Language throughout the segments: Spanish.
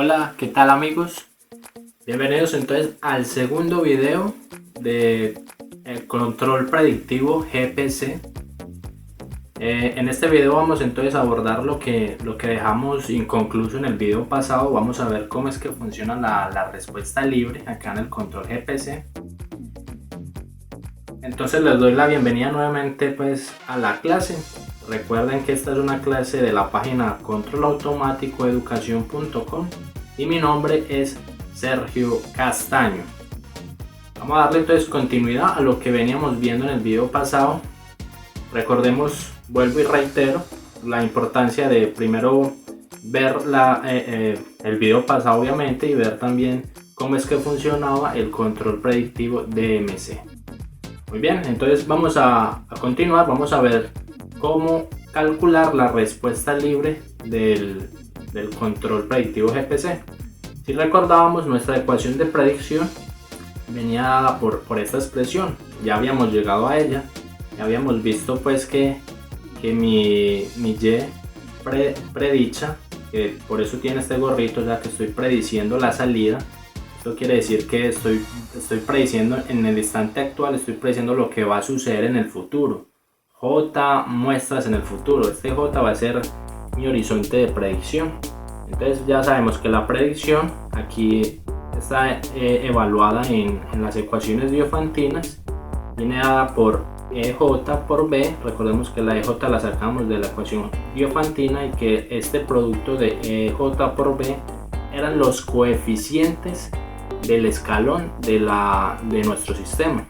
Hola, ¿qué tal amigos? Bienvenidos entonces al segundo video de el control predictivo GPC. En este video vamos entonces a abordar lo que dejamos inconcluso en el video pasado. Vamos a ver cómo es que funciona la respuesta libre acá en el control GPC. Entonces les doy la bienvenida nuevamente pues a la clase. Recuerden que esta es una clase de la página controlautomaticoeducacion.com y mi nombre es Sergio Castaño. Vamos a darle entonces continuidad a lo que veníamos viendo en el video pasado. Recordemos, vuelvo y reitero, la importancia de primero ver el video pasado obviamente y ver también cómo es que funcionaba el control predictivo DMC. Muy bien, entonces vamos a continuar, vamos a ver cómo calcular la respuesta libre del control predictivo GPC. Si recordábamos, nuestra ecuación de predicción venía dada por esta expresión, ya habíamos llegado a ella, ya habíamos visto pues que mi Y predicha, que por eso tiene este gorrito, ya que estoy prediciendo la salida. Esto quiere decir que estoy prediciendo en el instante actual, estoy prediciendo lo que va a suceder en el futuro. J muestras en el futuro, este J va a ser mi horizonte de predicción. Entonces ya sabemos que la predicción aquí está evaluada en las ecuaciones diofantinas, viene dada por EJ por B. Recordemos que la EJ la sacamos de la ecuación diofantina y que este producto de EJ por B eran los coeficientes del escalón de nuestro sistema,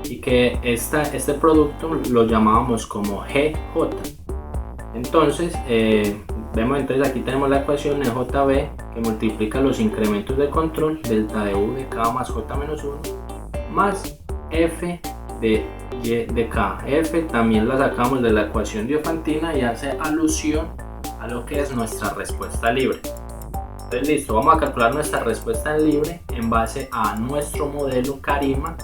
y que este producto lo llamábamos como GJ. Entonces vemos, entonces aquí tenemos la ecuación EJB que multiplica los incrementos de control delta de U de K más J menos 1 más F de Y de K. F también la sacamos de la ecuación diofantina y hace alusión a lo que es nuestra respuesta libre. Entonces listo, vamos a calcular nuestra respuesta libre en base a nuestro modelo Karima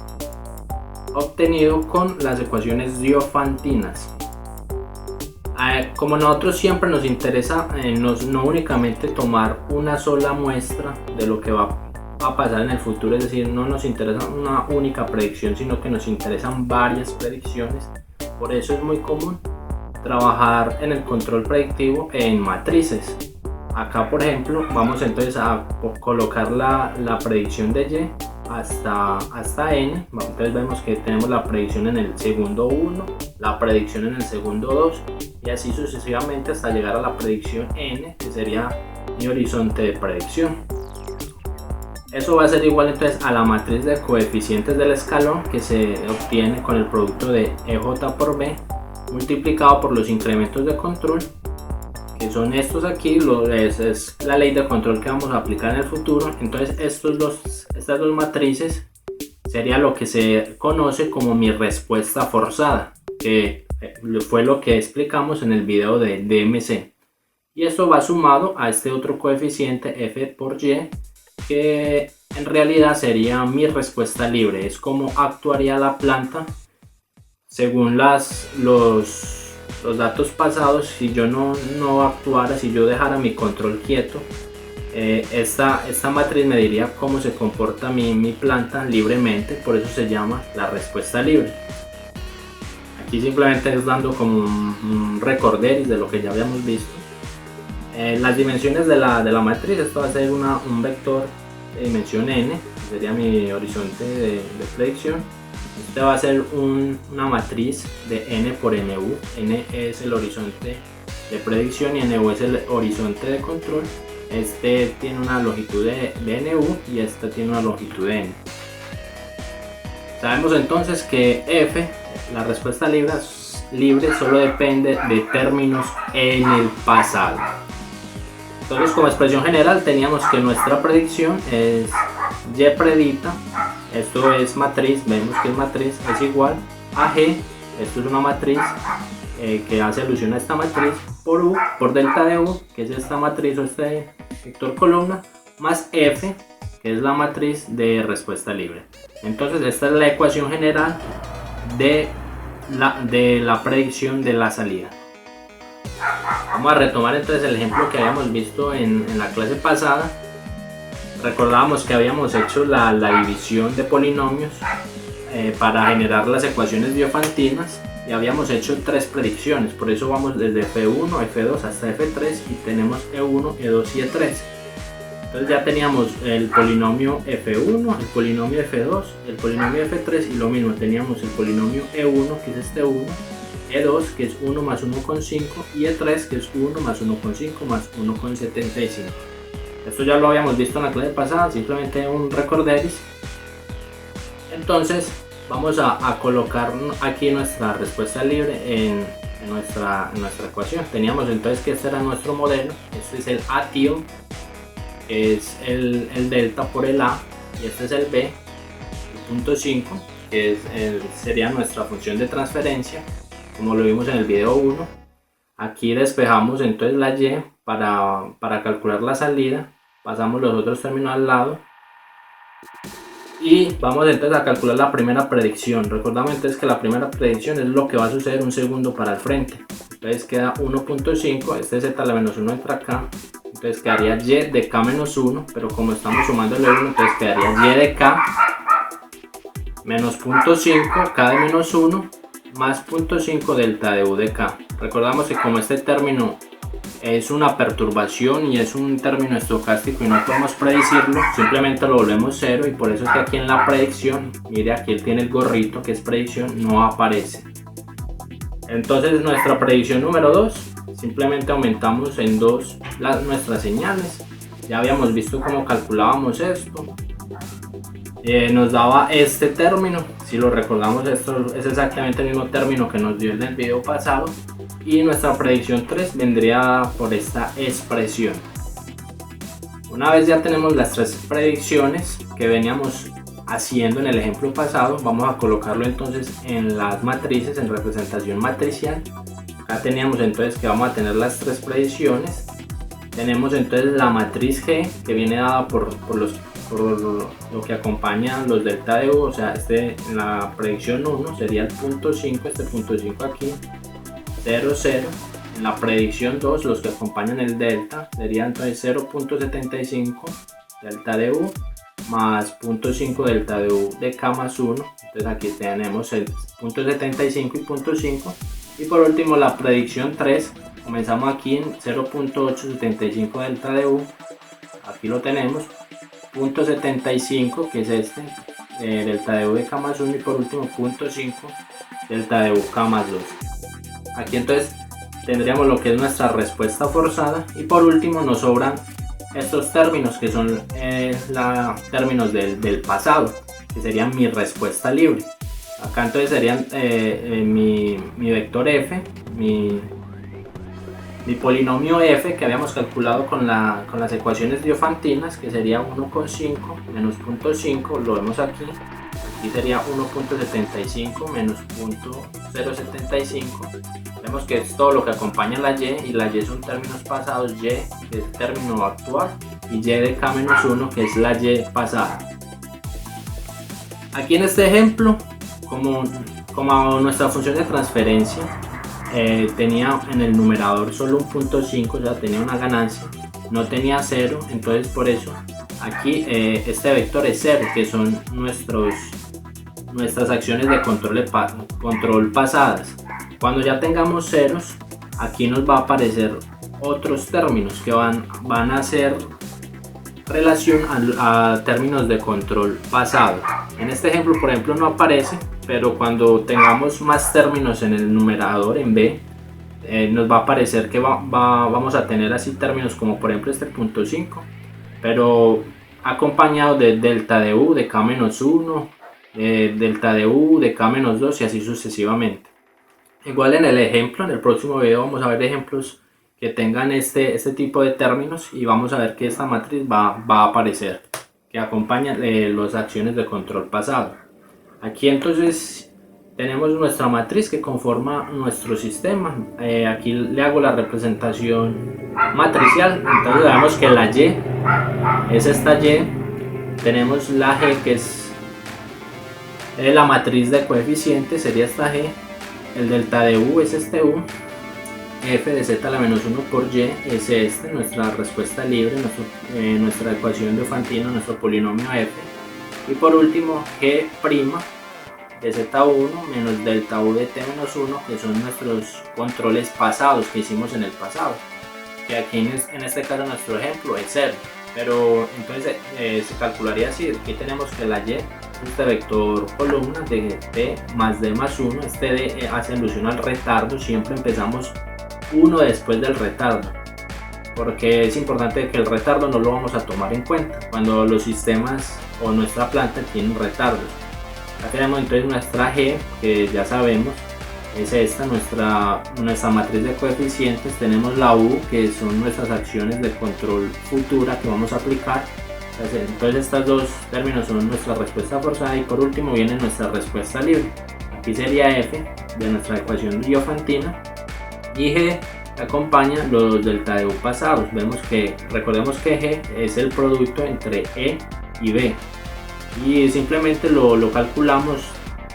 obtenido con las ecuaciones diofantinas. Como nosotros siempre nos interesa no únicamente tomar una sola muestra de lo que va a pasar en el futuro, es decir, no nos interesa una única predicción, sino que nos interesan varias predicciones. Por eso es muy común trabajar en el control predictivo en matrices. Acá por ejemplo vamos entonces a colocar la predicción de Y hasta n. Entonces vemos que tenemos la predicción en el segundo 1, la predicción en el segundo 2 y así sucesivamente hasta llegar a la predicción n, que sería mi horizonte de predicción. Eso va a ser igual entonces a la matriz de coeficientes del escalón que se obtiene con el producto de EJ por B multiplicado por los incrementos de control, que son estos aquí. Es la ley de control que vamos a aplicar en el futuro. Entonces estas dos matrices sería lo que se conoce como mi respuesta forzada, que fue lo que explicamos en el video de DMC, y esto va sumado a este otro coeficiente F por Y, que en realidad sería mi respuesta libre. Es como actuaría la planta según los datos pasados. Si yo no actuara, si yo dejara mi control quieto, esta matriz me diría cómo se comporta mi planta libremente. Por eso se llama la respuesta libre. Aquí simplemente es dando como un recorderis de lo que ya habíamos visto. Las dimensiones de la matriz, esto va a ser un vector de dimensión n, que sería mi horizonte de predicción. Este va a ser una matriz de n por nu. N es el horizonte de predicción y nu es el horizonte de control. Este tiene una longitud de nu y esta tiene una longitud de n. Sabemos entonces que f, la respuesta libre solo depende de términos en el pasado. Entonces, como expresión general teníamos que nuestra predicción es Y predita, esto es matriz, vemos que es matriz, es igual a G, esto es una matriz que hace alusión a esta matriz, por U, por delta de U, que es esta matriz o este vector columna, más F, que es la matriz de respuesta libre. Entonces esta es la ecuación general de la predicción de la salida. Vamos a retomar entonces el ejemplo que habíamos visto en la clase pasada. Recordábamos que habíamos hecho la división de polinomios para generar las ecuaciones diofantinas y habíamos hecho 3 predicciones, por eso vamos desde F1, F2 hasta F3 y tenemos E1, E2 y E3. Entonces ya teníamos el polinomio F1, el polinomio F2, el polinomio F3 y lo mismo, teníamos el polinomio E1 que es este 1, E2 que es 1 más 1,5 y E3 que es 1 más 1,5 más 1,75. Esto ya lo habíamos visto en la clase pasada, simplemente un recorderis. Entonces vamos a colocar aquí nuestra respuesta libre en nuestra ecuación. Teníamos entonces que este era nuestro modelo, este es el A tío, que es el delta por el A, y este es el B, el punto 5, que sería nuestra función de transferencia, como lo vimos en el video 1. Aquí despejamos entonces la Y para calcular la salida, pasamos los otros términos al lado y vamos entonces a calcular la primera predicción. Recordamos entonces que la primera predicción es lo que va a suceder un segundo para el frente. Entonces queda 1.5, este z a la menos 1 entra acá, entonces quedaría y de k menos 1, pero como estamos sumando el 1, entonces quedaría y de k menos 0.5, k de menos 1, más 0.5 delta de u de k. Recordamos que como este término es una perturbación y es un término estocástico y no podemos predecirlo, simplemente lo volvemos 0, y por eso es que aquí en la predicción, mire aquí él tiene el gorrito que es predicción, no aparece. Entonces nuestra predicción número 2, simplemente aumentamos en 2 nuestras señales. Ya habíamos visto cómo calculábamos esto. Nos daba este término, si lo recordamos esto es exactamente el mismo término que nos dio en el video pasado, y nuestra predicción 3 vendría por esta expresión. Una vez ya tenemos las 3 predicciones que veníamos haciendo en el ejemplo pasado, vamos a colocarlo entonces en las matrices, en representación matricial. Acá teníamos entonces que vamos a tener las 3 predicciones. Tenemos entonces la matriz G, que viene dada por lo que acompaña los delta de u, o sea, en la predicción 1 sería el punto 5, este punto 5 aquí, 0, 0. En la predicción 2 los que acompañan el delta serían entonces 0.75 delta de u más 0.5 delta de u de k más 1. Entonces aquí tenemos el 0.75 y 0.5. Y por último la predicción 3, comenzamos aquí en 0.875 delta de u, aquí lo tenemos, 0.75 que es este, delta de u de k más 1, y por último 0.5 delta de u k más 2. Aquí entonces tendríamos lo que es nuestra respuesta forzada, y por último nos sobran estos términos que son términos del pasado, que serían mi respuesta libre. Acá entonces serían mi vector f, mi polinomio f que habíamos calculado con las ecuaciones diofantinas, que sería 1,5 menos 0.5, lo vemos aquí sería 1.75 menos 0.075. Vemos que es todo lo que acompaña la y la y son términos pasados, y que es el término actual, y y de k menos 1 que es la y pasada. Aquí en este ejemplo, como nuestra función de transferencia tenía en el numerador solo un 0.5, o sea tenía una ganancia, no tenía 0, entonces por eso aquí este vector es 0, que son nuestras acciones de control pasadas. Cuando ya tengamos ceros, aquí nos va a aparecer otros términos que van a hacer relación a términos de control pasado. En este ejemplo, por ejemplo, no aparece, pero cuando tengamos más términos en el numerador, en B, nos va a aparecer que vamos a tener así términos como por ejemplo este punto 5, pero acompañado de delta de u de k menos 1, delta de u de k menos 2 y así sucesivamente. Igual en el ejemplo, en el próximo video vamos a ver ejemplos que tengan este tipo de términos, y vamos a ver que esta matriz va a aparecer, que acompaña las acciones de control pasado. Aquí entonces tenemos nuestra matriz que conforma nuestro sistema. Aquí le hago la representación matricial. Entonces vemos que la y es esta y, tenemos la g que es la matriz de coeficientes, sería esta g, el delta de u es este u, f de z a la menos 1 por y es nuestra respuesta libre, nuestra ecuación de Fantino, nuestro polinomio f. Y por último, g' de z1 menos delta u de t menos 1, que son nuestros controles pasados que hicimos en el pasado. Que aquí en este caso nuestro ejemplo es 0. Pero entonces se calcularía así. Aquí tenemos que la y es este vector columna de t más d más 1. Este d hace alusión al retardo. Siempre empezamos 1 después del retardo, porque es importante que el retardo no lo vamos a tomar en cuenta cuando los sistemas o nuestra planta tienen retardos. Acá tenemos entonces nuestra g, que ya sabemos es esta, nuestra matriz de coeficientes. Tenemos la u, que son nuestras acciones de control futura que vamos a aplicar. Entonces estos dos términos son nuestra respuesta forzada, y por último viene nuestra respuesta libre. Aquí sería f de nuestra ecuación diofantina, y g acompaña los delta de u pasados. Recordemos que g es el producto entre e y b, y simplemente lo calculamos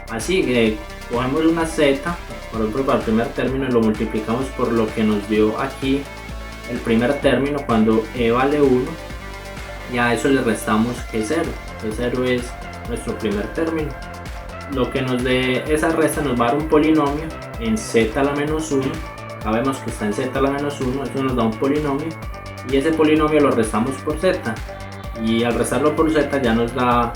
así. Cogemos una z, por ejemplo, para el primer término, y lo multiplicamos por lo que nos dio aquí el primer término cuando e vale 1, y a eso le restamos g0. G0 es nuestro primer término. Lo que nos dé esa resta nos va a dar un polinomio en z a la menos 1. Acá vemos que está en z a la menos 1, esto nos da un polinomio, y ese polinomio lo restamos por z, y al restarlo por z ya nos da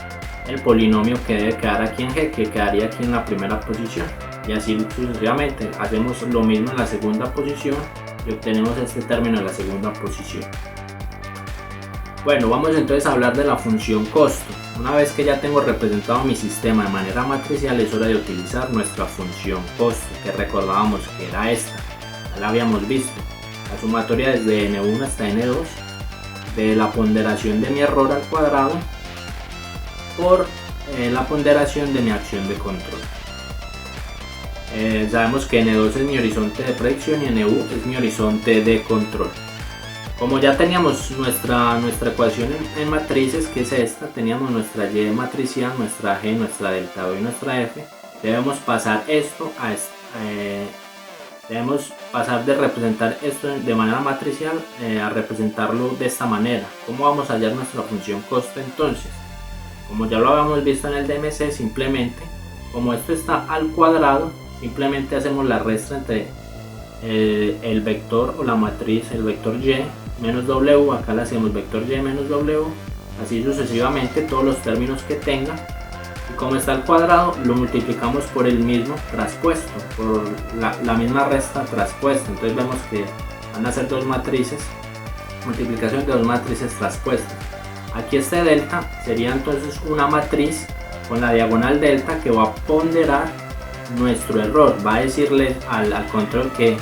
el polinomio que debe quedar aquí en g, que quedaría aquí en la primera posición, y así sucesivamente. Hacemos lo mismo en la segunda posición y obtenemos este término en la segunda posición. Bueno, vamos entonces a hablar de la función costo. Una vez que ya tengo representado mi sistema de manera matricial, es hora de utilizar nuestra función costo, que recordábamos que era esta, ya la habíamos visto. La sumatoria desde n1 hasta n2 de la ponderación de mi error al cuadrado por la ponderación de mi acción de control. Sabemos que n2 es mi horizonte de predicción y nu es mi horizonte de control. Como ya teníamos nuestra ecuación en matrices, que es esta, teníamos nuestra y matricial, nuestra g, nuestra delta u y nuestra f, debemos pasar esto debemos pasar de representar esto de manera matricial a representarlo de esta manera. ¿Cómo vamos a hallar nuestra función costo entonces? Como ya lo habíamos visto en el DMC, simplemente, como esto está al cuadrado, simplemente hacemos la resta entre el vector o la matriz, el vector y menos w, acá le hacemos vector y menos w, así sucesivamente todos los términos que tenga, y como está al cuadrado lo multiplicamos por el mismo traspuesto, por la misma resta traspuesta. Entonces vemos que van a ser dos matrices, multiplicación de dos matrices traspuestas. Aquí este delta sería entonces una matriz con la diagonal delta que va a ponderar nuestro error, va a decirle al control que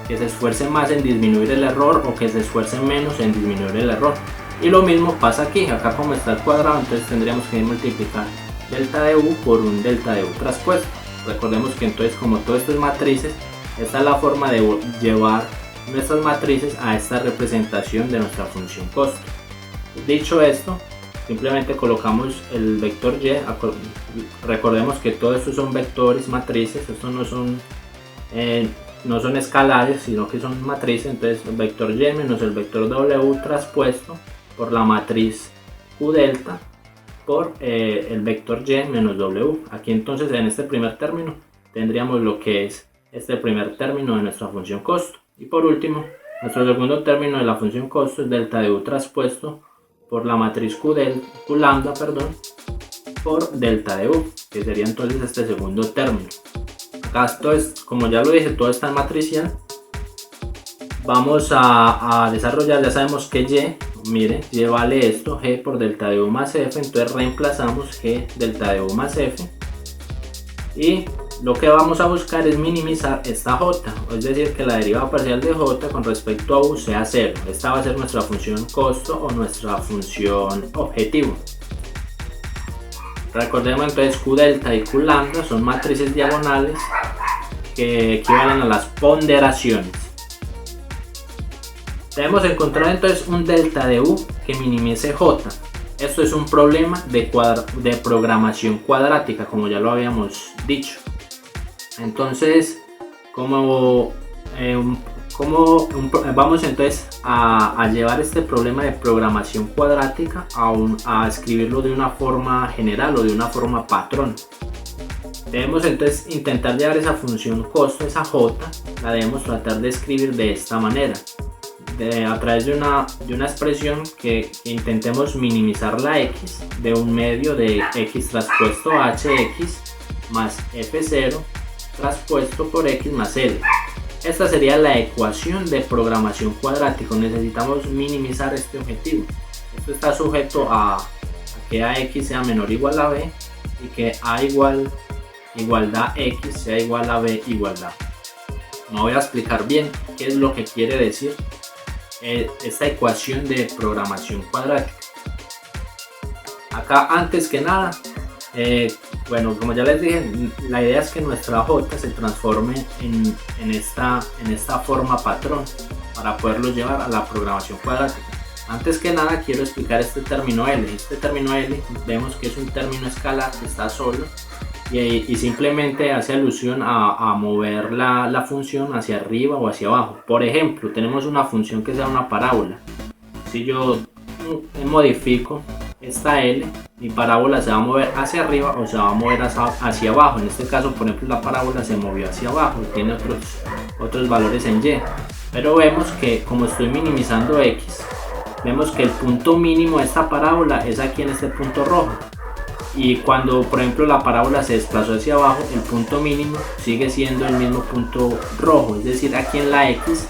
se esfuerce más en disminuir el error o que se esfuerce menos en disminuir el error. Y lo mismo pasa aquí, acá como está el cuadrado, entonces tendríamos que multiplicar delta de u por un delta de u traspuesto. Recordemos que entonces, como todo esto es matrices, esta es la forma de llevar nuestras matrices a esta representación de nuestra función costo. Dicho esto, simplemente colocamos el vector y. Recordemos que todo esto son vectores, matrices, estos no son escalares, sino que son matrices. Entonces el vector y menos el vector w traspuesto por la matriz q delta por el vector y menos w. Aquí entonces en este primer término tendríamos lo que es este primer término de nuestra función costo, y por último nuestro segundo término de la función costo es delta de u traspuesto por la matriz q lambda por delta de u, que sería entonces este segundo término. Acá esto es, como ya lo dije, todo está en matricial. Vamos a desarrollar, ya sabemos que y vale esto, g por delta de u más f, entonces reemplazamos g delta de u más f, y lo que vamos a buscar es minimizar esta j, es decir, que la derivada parcial de j con respecto a u sea 0. Esta va a ser nuestra función costo o nuestra función objetivo. Recordemos entonces q delta y q lambda son matrices diagonales que equivalen a las ponderaciones. Debemos encontrar entonces un delta de u que minimice j. Esto es un problema de programación cuadrática, como ya lo habíamos dicho. Entonces, como Vamos entonces a llevar este problema de programación cuadrática a escribirlo de una forma general o de una forma patrón. Debemos entonces intentar llevar esa función costo, esa j, la debemos tratar de escribir de esta manera, a través de una expresión que intentemos minimizar la x de un medio de x traspuesto hx más f0 traspuesto por x más l. Esta sería la ecuación de programación cuadrática. Necesitamos minimizar este objetivo. Esto está sujeto a que ax sea menor o igual a b y que a igualdad x sea igual a b igualdad. No voy a explicar bien qué es lo que quiere decir esta ecuación de programación cuadrática. Acá, antes que nada, bueno, como ya les dije, la idea es que nuestra j se transforme en esta forma patrón para poderlo llevar a la programación cuadrática. Antes que nada quiero explicar este término L. Este término L vemos que es un término escalar que está solo y simplemente hace alusión a mover la función hacia arriba o hacia abajo. Por ejemplo, tenemos una función que sea una parábola. Si yo modifico esta L, mi parábola se va a mover hacia arriba o se va a mover hacia abajo. En este caso, por ejemplo, la parábola se movió hacia abajo y tiene otros valores en Y. Pero vemos que como estoy minimizando X, vemos que el punto mínimo de esta parábola es aquí en este punto rojo. Y cuando, por ejemplo, la parábola se desplazó hacia abajo, el punto mínimo sigue siendo el mismo punto rojo. Es decir, aquí en la X,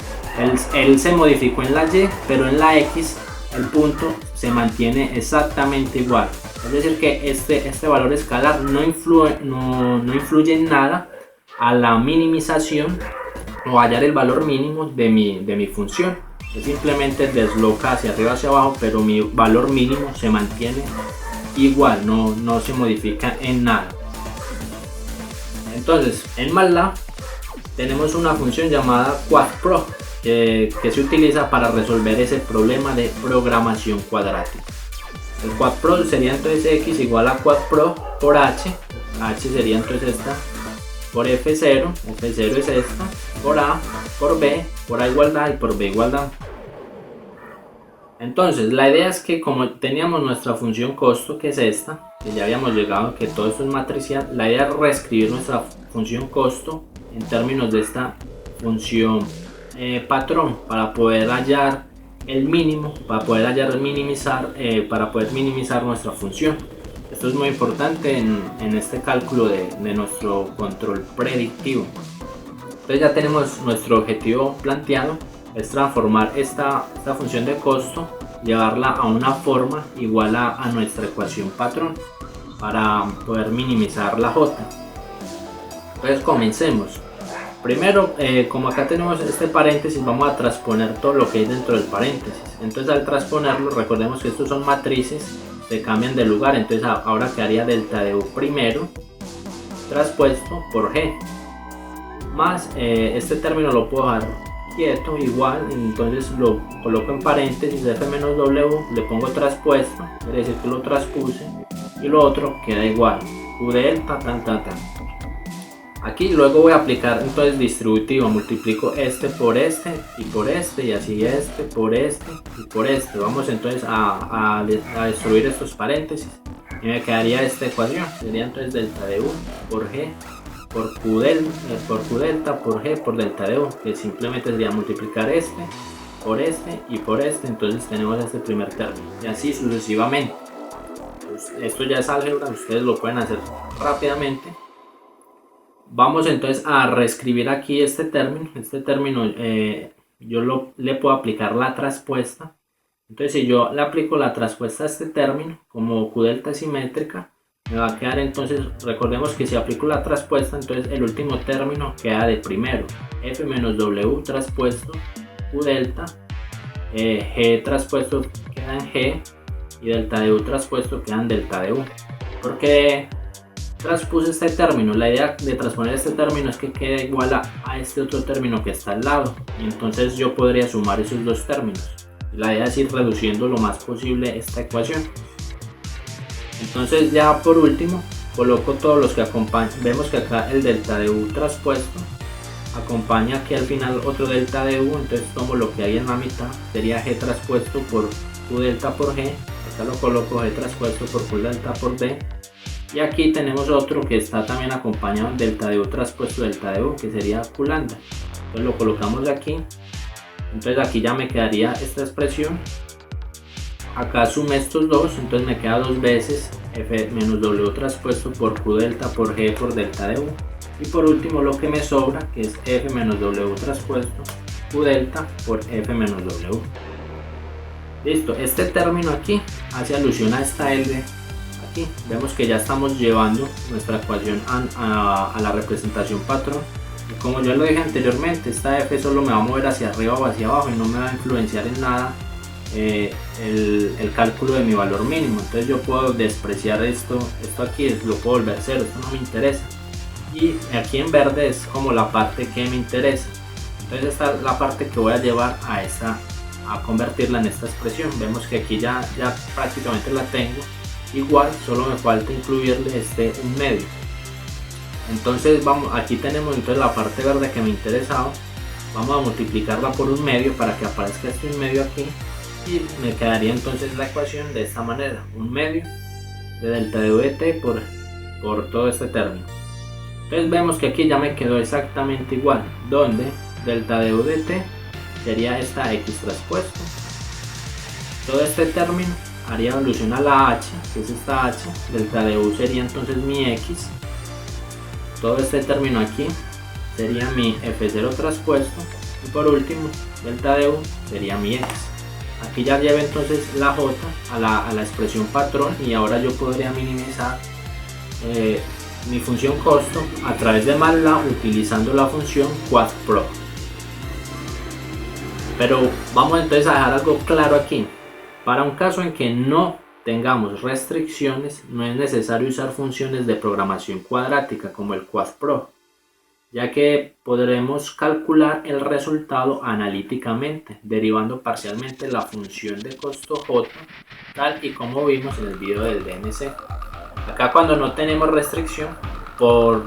él se modificó en la Y, pero en la X el punto se mantiene exactamente igual. Es decir que este valor escalar no influye en nada a la minimización o hallar el valor mínimo de mi función. Es simplemente desloca hacia arriba hacia abajo, pero mi valor mínimo se mantiene igual, no se modifica en nada. Entonces, en MATLAB tenemos una función llamada QuadPro que se utiliza para resolver ese problema de programación cuadrática. El QuadPro sería entonces x igual a QuadPro por h sería entonces esta, por f0 es esta, por a, por b, por a igualdad y por b igualdad. Entonces la idea es que como teníamos nuestra función costo, que es esta, que ya habíamos llegado, que todo esto es matricial, la idea es reescribir nuestra función costo en términos de esta función patrón para poder hallar el mínimo, para poder minimizar nuestra función. Esto es muy importante en este cálculo de nuestro control predictivo. Entonces ya tenemos nuestro objetivo planteado, es transformar esta función de costo, llevarla a una forma igual a nuestra ecuación patrón para poder minimizar la j. Entonces comencemos. Primero, como acá tenemos este paréntesis, vamos a transponer todo lo que hay dentro del paréntesis. Entonces al transponerlo, recordemos que estos son matrices, se cambian de lugar. Entonces ahora quedaría delta de u primero traspuesto por g, más este término lo puedo dejar quieto igual, entonces lo coloco en paréntesis, f menos w, le pongo traspuesto, quiere decir que lo transpuse, y lo otro queda igual, u delta tan. Aquí luego voy a aplicar entonces distributivo, multiplico este por este y así este por este y por este. Vamos entonces a destruir estos paréntesis y me quedaría esta ecuación, sería entonces delta de u por g por q delta por g por delta de u, que simplemente sería multiplicar este y por este. Entonces tenemos este primer término y así sucesivamente. Pues esto ya es álgebra, ustedes lo pueden hacer rápidamente. Vamos entonces a reescribir aquí este término. Yo le puedo aplicar la traspuesta. Entonces si yo le aplico la traspuesta a este término, como q delta simétrica, me va a quedar entonces, recordemos que si aplico la traspuesta, entonces el último término queda de primero, f menos w traspuesto q delta, g traspuesto queda en g y delta de u traspuesto queda en delta de u. Porque transpuse este término, la idea de transponer este término es que quede igual a este otro término que está al lado, y entonces yo podría sumar esos dos términos. La idea es ir reduciendo lo más posible esta ecuación. Entonces ya por último coloco todos los que acompañan. Vemos que acá el delta de u traspuesto acompaña aquí al final otro delta de u, entonces tomo lo que hay en la mitad, sería g traspuesto por q delta por g, acá lo coloco g traspuesto por q delta por b, y aquí tenemos otro que está también acompañado en delta de u traspuesto delta de u, que sería q lambda, entonces lo colocamos aquí, entonces aquí ya me quedaría esta expresión, acá sumé estos dos, entonces me queda dos veces f menos w traspuesto por q delta por g por delta de u, y por último lo que me sobra, que es f menos w traspuesto q delta por f menos w. Listo, este término aquí hace alusión a esta L aquí. Vemos que ya estamos llevando nuestra ecuación a la representación patrón. Y como yo lo dije anteriormente, esta f solo me va a mover hacia arriba o hacia abajo y no me va a influenciar en nada el cálculo de mi valor mínimo. Entonces yo puedo despreciar esto aquí, lo puedo volver cero, esto no me interesa. Y aquí en verde es como la parte que me interesa. Entonces esta es la parte que voy a llevar a convertirla en esta expresión. Vemos que aquí ya prácticamente la tengo. Igual solo me falta incluirle un medio. Entonces aquí tenemos entonces la parte verde que me interesaba. Vamos a multiplicarla por un medio para que aparezca este un medio aquí. Y me quedaría entonces la ecuación de esta manera. Un medio de delta de u de t por todo este término. Entonces vemos que aquí ya me quedó exactamente igual, donde delta de u de t sería esta x traspuesto. Todo este término haría alusión a la h, que es esta h, delta de u sería entonces mi x. Todo este término aquí sería mi f0 traspuesto. Y por último, delta de u sería mi x. Aquí ya llevo entonces la j a la expresión patrón y ahora yo podría minimizar mi función costo a través de MATLAB utilizando la función QuadPro. Pero vamos entonces a dejar algo claro aquí. Para un caso en que no tengamos restricciones, no es necesario usar funciones de programación cuadrática como el QuadPro, ya que podremos calcular el resultado analíticamente, derivando parcialmente la función de costo j, tal y como vimos en el video del DMC. Acá cuando no tenemos restricción, por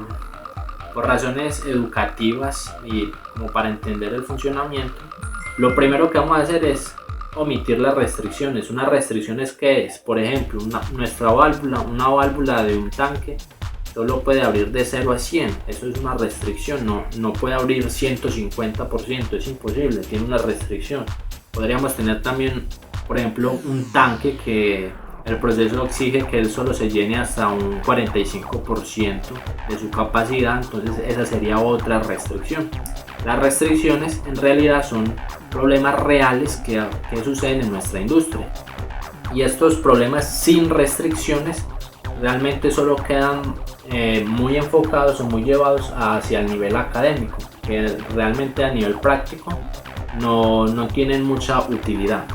razones educativas y como para entender el funcionamiento, lo primero que vamos a hacer es omitir las restricciones. Una restricción es que es, por ejemplo, una válvula de un tanque solo puede abrir de 0 a 100, eso es una restricción, no puede abrir 150%, es imposible, tiene una restricción. Podríamos tener también, por ejemplo, un tanque que el proceso exige que él solo se llene hasta un 45% de su capacidad, entonces esa sería otra restricción. Las restricciones en realidad son problemas reales que suceden en nuestra industria, y estos problemas sin restricciones realmente solo quedan muy enfocados o muy llevados hacia el nivel académico, que realmente a nivel práctico no tienen mucha utilidad.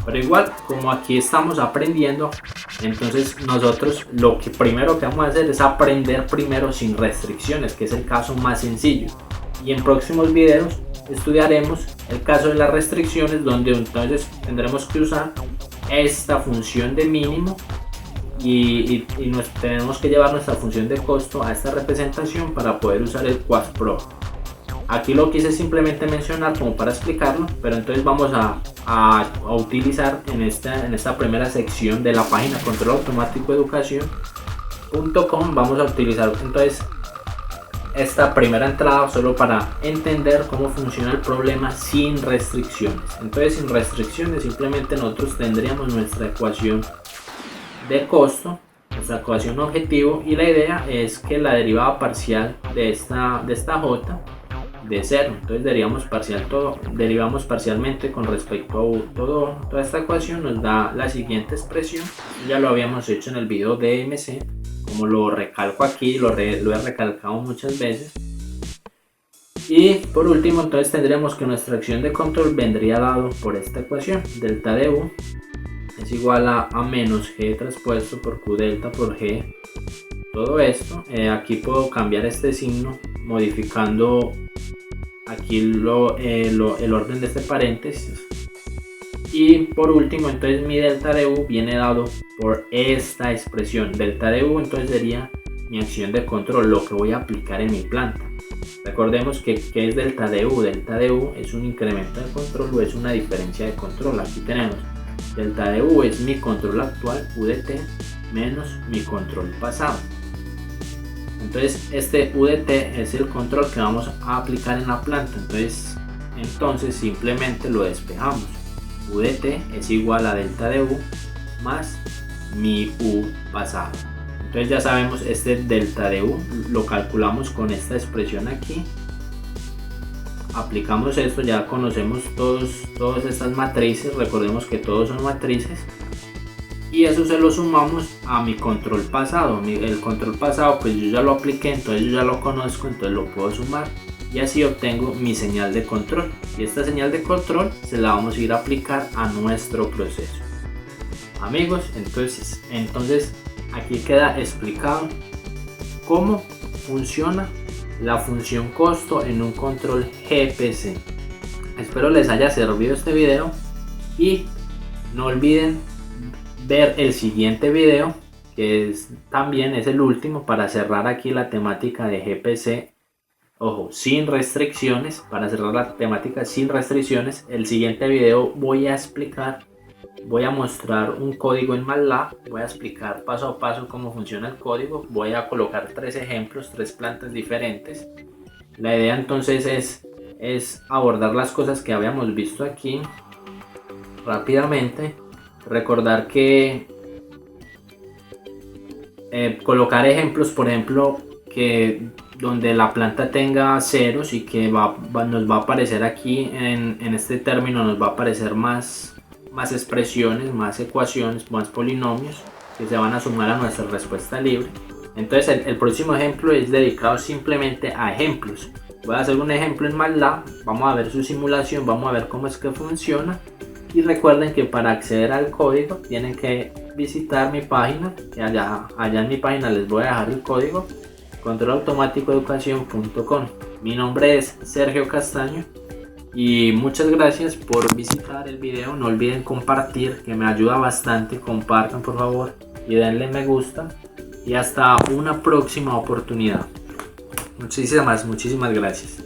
Pero igual, como aquí estamos aprendiendo, entonces nosotros lo que primero que vamos a hacer es aprender primero sin restricciones, que es el caso más sencillo. Y en próximos videos estudiaremos el caso de las restricciones, donde entonces tendremos que usar esta función de mínimo y tenemos que llevar nuestra función de costo a esta representación para poder usar el QuadPro. Aquí lo quise simplemente mencionar como para explicarlo, pero entonces vamos a utilizar en esta primera sección de la página controlautomáticoeducación.com, vamos a utilizar entonces esta primera entrada solo para entender cómo funciona el problema sin restricciones. Entonces sin restricciones simplemente nosotros tendríamos nuestra ecuación de costo, nuestra ecuación objetivo, y la idea es que la derivada parcial de esta j de 0, entonces derivamos parcialmente con respecto a toda esta ecuación, nos da la siguiente expresión. Ya lo habíamos hecho en el video de DMC, como lo recalco aquí, lo he recalcado muchas veces. Y por último entonces tendremos que nuestra acción de control vendría dado por esta ecuación, delta de u es igual a menos g traspuesto por q delta por g. Todo esto, aquí puedo cambiar este signo modificando aquí el orden de este paréntesis. Y por último entonces mi delta de u viene dado por esta expresión. Delta de u entonces sería mi acción de control, lo que voy a aplicar en mi planta. Recordemos que es delta de U. Delta de U es un incremento de control o es una diferencia de control. Aquí tenemos delta de U es mi control actual, U de T, menos mi control pasado. Entonces este U de T es el control que vamos a aplicar en la planta. Entonces simplemente lo despejamos. U de T es igual a delta de U más mi U pasado. Entonces ya sabemos, este delta de U lo calculamos con esta expresión aquí. Aplicamos esto, ya conocemos todas estas matrices, recordemos que todos son matrices. Y eso se lo sumamos a mi control pasado. El control pasado pues yo ya lo apliqué, entonces yo ya lo conozco, entonces lo puedo sumar. Y así obtengo mi señal de control. Y esta señal de control se la vamos a ir a aplicar a nuestro proceso. Amigos, entonces aquí queda explicado cómo funciona la función costo en un control GPC. Espero les haya servido este video y no olviden ver el siguiente video, que también es el último para cerrar aquí la temática de GPC. Ojo, sin restricciones, para cerrar la temática sin restricciones. El siguiente video voy a mostrar un código en MATLAB, voy a explicar paso a paso cómo funciona el código, voy a colocar 3 ejemplos, 3 plantas diferentes. La idea entonces es abordar las cosas que habíamos visto aquí rápidamente. Recordar que colocar ejemplos, por ejemplo, que donde la planta tenga ceros y que nos va a aparecer aquí en este término, nos va a aparecer más expresiones, más ecuaciones, más polinomios que se van a sumar a nuestra respuesta libre. Entonces el próximo ejemplo es dedicado simplemente a ejemplos. Voy a hacer un ejemplo en MATLAB, vamos a ver su simulación, vamos a ver cómo es que funciona. Y recuerden que para acceder al código tienen que visitar mi página, que allá en mi página les voy a dejar el código, controlautomaticoeducacion.com. Mi nombre es Sergio Castaño y muchas gracias por visitar el video. No olviden compartir, que me ayuda bastante. Compartan por favor y denle me gusta, y hasta una próxima oportunidad. Muchísimas gracias.